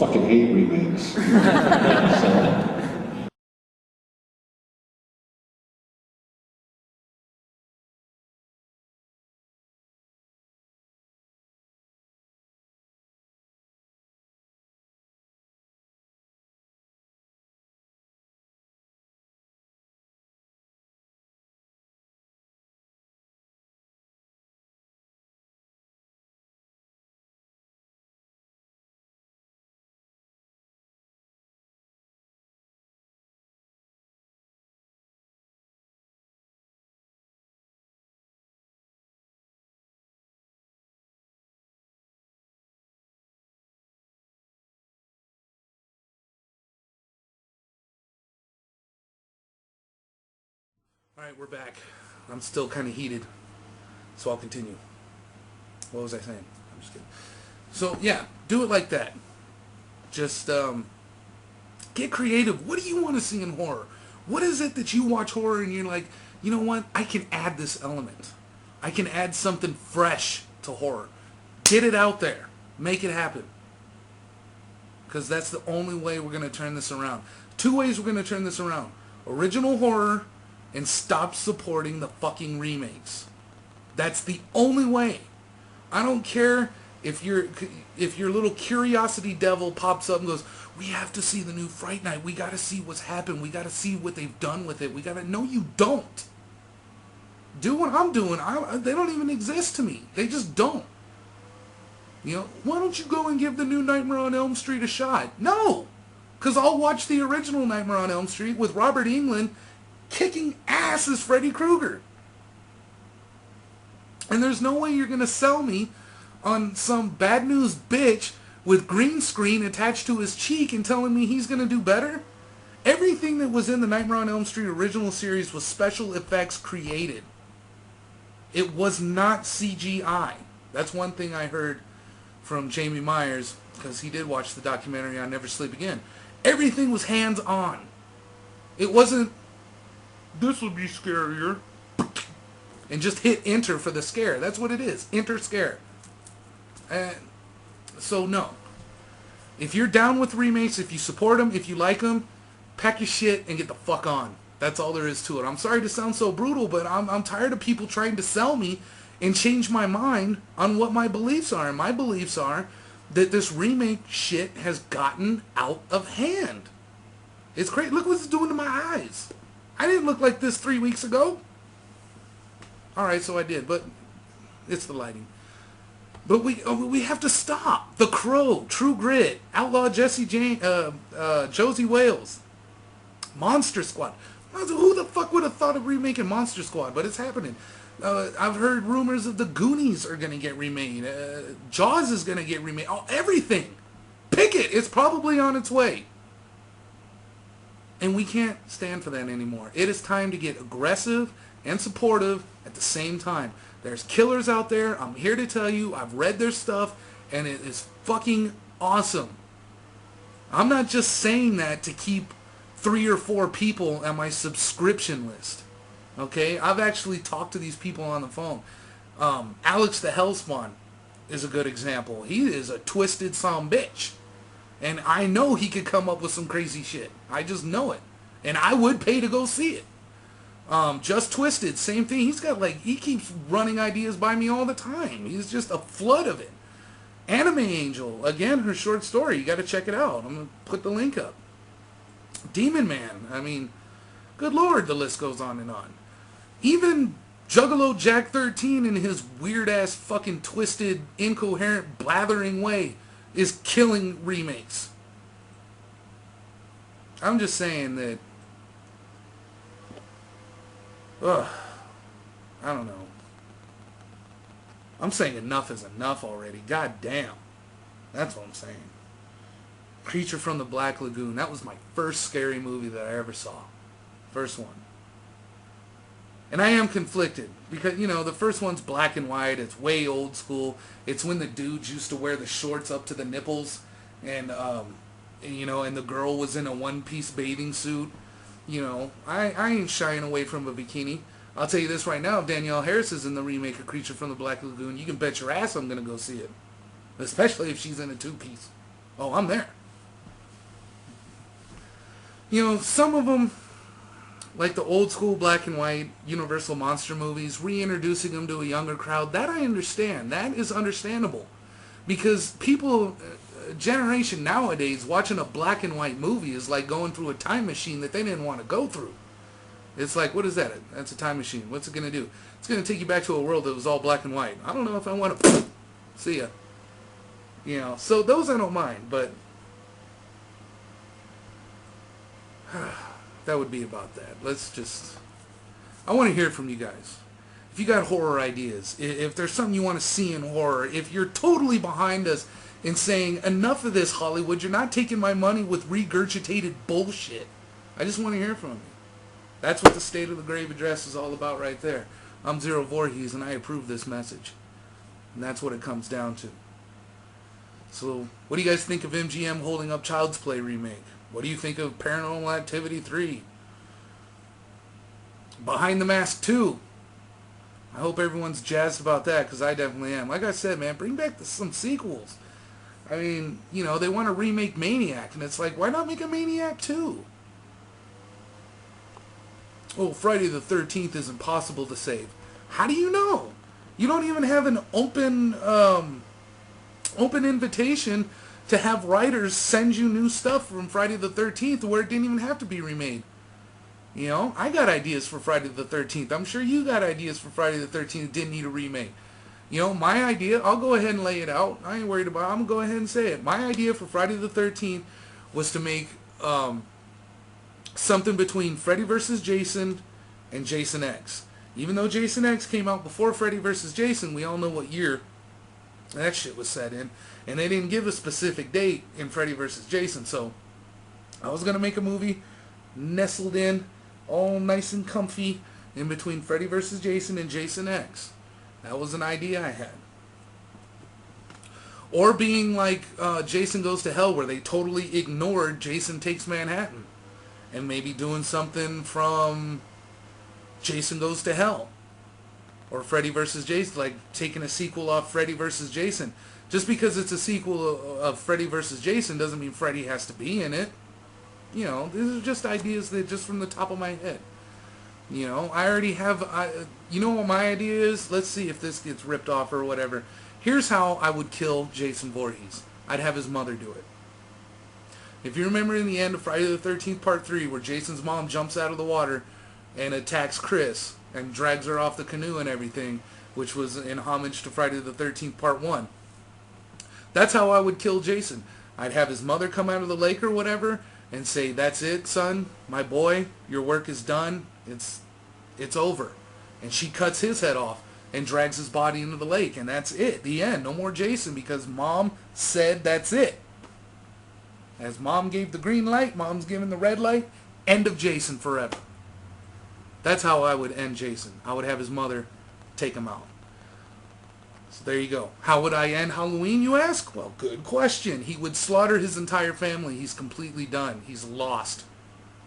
fucking hate remakes. So. Alright, we're back. I'm still kind of heated, so I'll continue. What was I saying? I'm just kidding. So, yeah, do it like that. Just, get creative. What do you want to see in horror? What is it that you watch horror and you're like, you know what? I can add this element. I can add something fresh to horror. Get it out there. Make it happen. Because that's the only way we're going to turn this around. 2 ways we're going to turn this around. Original horror and stop supporting the fucking remakes. That's the only way. I don't care if your little curiosity devil pops up and goes, we have to see the new Fright Night. We got to see what's happened. We got to see what they've done with it. We got to... No, you don't. Do what I'm doing. They don't even exist to me. They just don't. You know, why don't you go and give the new Nightmare on Elm Street a shot? No! Because I'll watch the original Nightmare on Elm Street with Robert Englund kicking ass as Freddy Krueger. And there's no way you're going to sell me on some bad news bitch with green screen attached to his cheek and telling me he's going to do better. Everything that was in the Nightmare on Elm Street original series was special effects created. It was not CGI. That's one thing I heard from Jamie Myers, because he did watch the documentary on Never Sleep Again. Everything was hands-on. It wasn't, this would be scarier, and just hit enter for the scare. That's what it is. Enter scare. And so no. If you're down with remakes, if you support them, if you like them, pack your shit and get the fuck on. That's all there is to it. I'm sorry to sound so brutal, but I'm tired of people trying to sell me and change my mind on what my beliefs are. And my beliefs are that this remake shit has gotten out of hand. It's crazy. Look what it's doing to my eyes. I didn't look like this 3 weeks ago. Alright, so I did, but it's the lighting. But we have to stop. The Crow, True Grit, Outlaw Josie Wales, Monster Squad. Who the fuck would have thought of remaking Monster Squad? But it's happening. I've heard rumors of the Goonies are going to get remade. Jaws is going to get remade. Oh, everything. Pick it. It's probably on its way. And we can't stand for that anymore. It is time to get aggressive and supportive at the same time. There's killers out there. I'm here to tell you. I've read their stuff. And it is fucking awesome. I'm not just saying that to keep 3 or 4 people on my subscription list. Okay? I've actually talked to these people on the phone. Alex the Hellspawn is a good example. He is a twisted bitch. And I know he could come up with some crazy shit. I just know it. And I would pay to go see it. JustTwiZteD, same thing. He's got he keeps running ideas by me all the time. He's just a flood of it. Anime Angel, again, her short story. You got to check it out. I'm going to put the link up. Demon Man. I mean, good lord, the list goes on and on. Even Juggalo Jack 13 in his weird-ass fucking twisted, incoherent, blathering way is killing remakes. I'm just saying that... Ugh. I don't know. I'm saying enough is enough already. God damn. That's what I'm saying. Creature from the Black Lagoon. That was my first scary movie that I ever saw. First one. And I am conflicted. Because, you know, the first one's black and white. It's way old school. It's when the dudes used to wear the shorts up to the nipples. And, you know, and the girl was in a one-piece bathing suit. You know, I ain't shying away from a bikini. I'll tell you this right now. If Danielle Harris is in the remake of Creature from the Black Lagoon, you can bet your ass I'm going to go see it. Especially if she's in a two-piece. Oh, I'm there. You know, some of them, like the old school black and white Universal monster movies, reintroducing them to a younger crowd, that I understand. That is understandable. Because people, generation nowadays, watching a black and white movie is like going through a time machine that they didn't want to go through. It's like, what is that? That's a time machine. What's it going to do? It's going to take you back to a world that was all black and white. I don't know if I want to see ya. You know, so those I don't mind, but that would be about that. I want to hear from you guys. If you got horror ideas, if there's something you want to see in horror, if you're totally behind us in saying, enough of this, Hollywood, you're not taking my money with regurgitated bullshit. I just want to hear from you. That's what the State of the Grave Address is all about right there. I'm Zero Voorhees, and I approve this message. And that's what it comes down to. So, what do you guys think of MGM holding up Child's Play remake? What do you think of Paranormal Activity 3? Behind the Mask 2? I hope everyone's jazzed about that, because I definitely am. Like I said, man, bring back some sequels. I mean, you know, they want to remake Maniac, and it's like, why not make a Maniac 2? Oh, Friday the 13th is impossible to save. How do you know? You don't even have an open invitation to have writers send you new stuff from Friday the 13th where it didn't even have to be remade. You know, I got ideas for Friday the 13th. I'm sure you got ideas for Friday the 13th didn't need a remake. You know, my idea, I'll go ahead and lay it out. I ain't worried about it. I'm going to go ahead and say it. My idea for Friday the 13th was to make something between Freddy vs. Jason and Jason X. Even though Jason X came out before Freddy vs. Jason, we all know what year that shit was set in. And they didn't give a specific date in Freddy vs. Jason. So I was going to make a movie nestled in, all nice and comfy, in between Freddy vs. Jason and Jason X. That was an idea I had. Or being like Jason Goes to Hell, where they totally ignored Jason Takes Manhattan. And maybe doing something from Jason Goes to Hell. Or Freddy vs. Jason, like taking a sequel off Freddy vs. Jason. Just because it's a sequel of Freddy vs. Jason doesn't mean Freddy has to be in it. You know, these are just ideas that just from the top of my head. You know, I already have, you know what my idea is? Let's see if this gets ripped off or whatever. Here's how I would kill Jason Voorhees. I'd have his mother do it. If you remember in the end of Friday the 13th Part 3 where Jason's mom jumps out of the water and attacks Chris and drags her off the canoe and everything, which was in homage to Friday the 13th Part 1. That's how I would kill Jason. I'd have his mother come out of the lake or whatever and say, that's it, son, my boy, your work is done, it's over. And she cuts his head off and drags his body into the lake, and that's it, the end. No more Jason, because mom said that's it. As mom gave the green light, mom's giving the red light, end of Jason forever. That's how I would end Jason. I would have his mother take him out. So there you go. How would I end Halloween, you ask? Well, good question. He would slaughter his entire family. He's completely done. He's lost.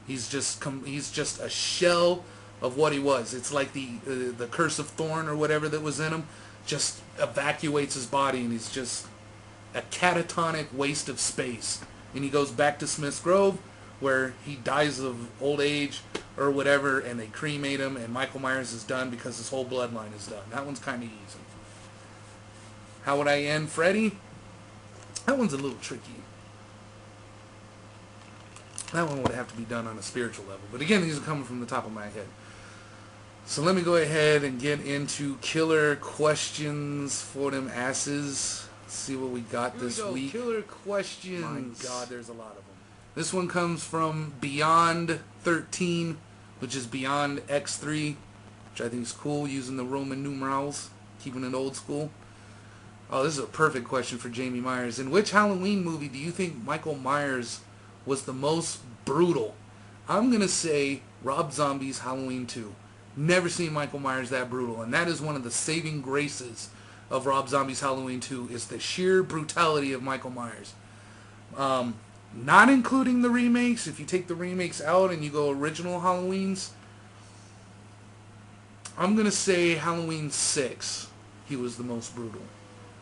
He's just a shell of what he was. It's like the curse of Thorn or whatever that was in him just evacuates his body, and he's just a catatonic waste of space. And he goes back to Smith's Grove, where he dies of old age or whatever, and they cremate him, and Michael Myers is done because his whole bloodline is done. That one's kind of easy. How would I end Freddy? That one's a little tricky. That one would have to be done on a spiritual level. But again, these are coming from the top of my head. So let me go ahead and get into killer questions for them asses. See what we got this week. Killer questions. My God, there's a lot of them. This one comes from Beyond 13, which is Beyond X3, which I think is cool, using the Roman numerals, keeping it old school. Oh, this is a perfect question for Jamie Myers. In which Halloween movie do you think Michael Myers was the most brutal? I'm going to say Rob Zombie's Halloween 2. Never seen Michael Myers that brutal. And that is one of the saving graces of Rob Zombie's Halloween 2, is the sheer brutality of Michael Myers. Not including the remakes. If you take the remakes out and you go original Halloweens, I'm going to say Halloween 6, he was the most brutal,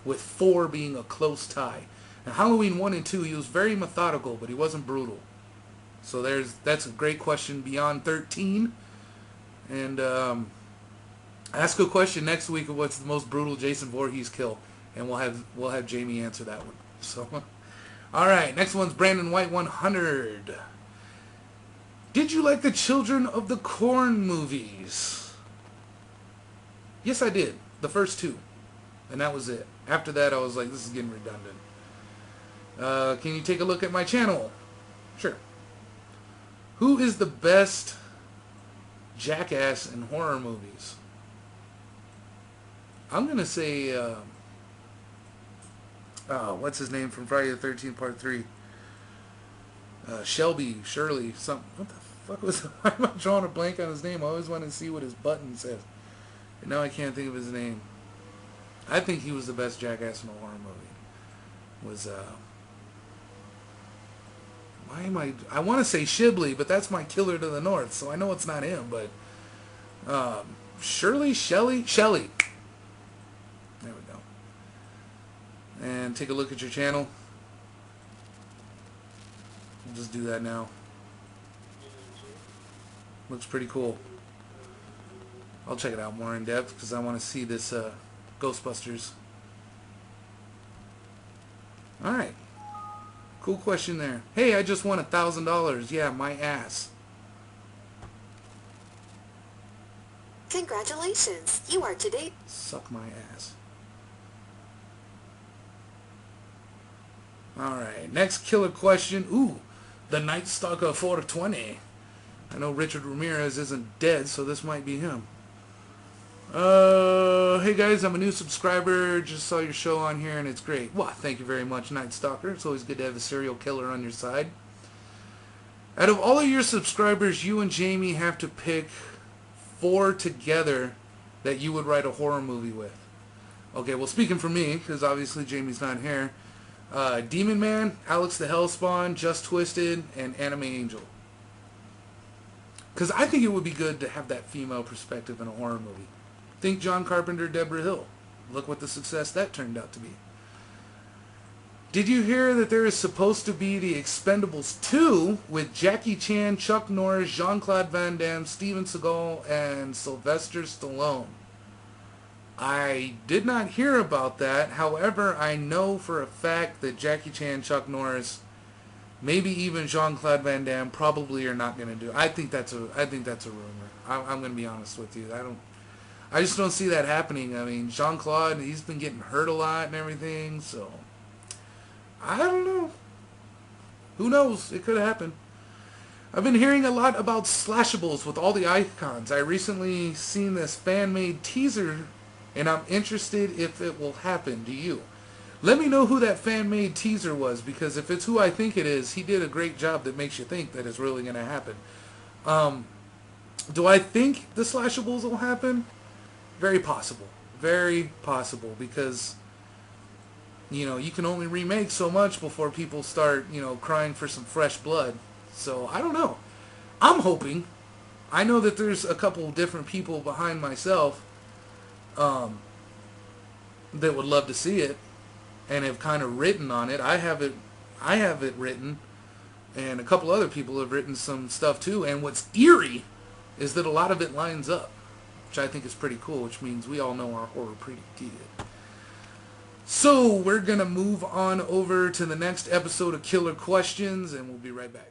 with 4 being a close tie. Now, Halloween 1 and 2, he was very methodical, but he wasn't brutal. So that's a great question beyond 13. And ask a question next week of what's the most brutal Jason Voorhees kill, and we'll have Jamie answer that one. So, all right, next one's Brandon White 100. Did you like the Children of the Corn movies? Yes, I did. The first two, and that was it. After that, I was like, this is getting redundant. Can you take a look at my channel? Sure. Who is the best jackass in horror movies? I'm gonna say, what's his name from Friday the 13th Part 3? Shirley, something. What the fuck was it? Why am I drawing a blank on his name? I always want to see what his button says. And now I can't think of his name. I think he was the best jackass in a horror movie. I want to say Shibley, but that's my Killer to the North, so I know it's not him, but Shelley. There we go. And take a look at your channel. We'll just do that now. Looks pretty cool. I'll check it out more in depth because I want to see this Ghostbusters. Alright. Cool question there. Hey, I just won $1,000. Yeah, my ass. Congratulations. You are today. Suck my ass. Alright, next killer question. Ooh, the Night Stalker 420. I know Richard Ramirez isn't dead, so this might be him. Hey guys, I'm a new subscriber. Just saw your show on here and it's great. Well, thank you very much, Night Stalker. It's always good to have a serial killer on your side. Out of all of your subscribers, you and Jamie have to pick 4 together that you would write a horror movie with. Okay, well, speaking for me, because obviously Jamie's not here, Demon Man, Alex the Hellspawn, JustTwiZteD, and Anime Angel. Because I think it would be good to have that female perspective in a horror movie. Think John Carpenter, Deborah Hill. Look what the success that turned out to be. Did you hear that there is supposed to be The Expendables 2 with Jackie Chan, Chuck Norris, Jean-Claude Van Damme, Steven Seagal, and Sylvester Stallone? I did not hear about that. However, I know for a fact that Jackie Chan, Chuck Norris, maybe even Jean-Claude Van Damme probably are not going to do it. I think that's a rumor. I'm going to be honest with you. I just don't see that happening. I mean, Jean-Claude, he's been getting hurt a lot and everything, so I don't know. Who knows? It could happen. I've been hearing a lot about slashables with all the icons. I recently seen this fan-made teaser, and I'm interested if it will happen. Do you? Let me know who that fan-made teaser was, because if it's who I think it is, he did a great job that makes you think that it's really going to happen. Do I think the slashables will happen? Very possible. Very possible, because, you know, you can only remake so much before people start, you know, crying for some fresh blood. So, I don't know. I'm hoping. I know that there's a couple different people behind myself that would love to see it and have kind of written on it. I have it written, and a couple other people have written some stuff too. And what's eerie is that a lot of it lines up, which I think is pretty cool, which means we all know our horror pretty good. So we're going to move on over to the next episode of Killer Questions, and we'll be right back.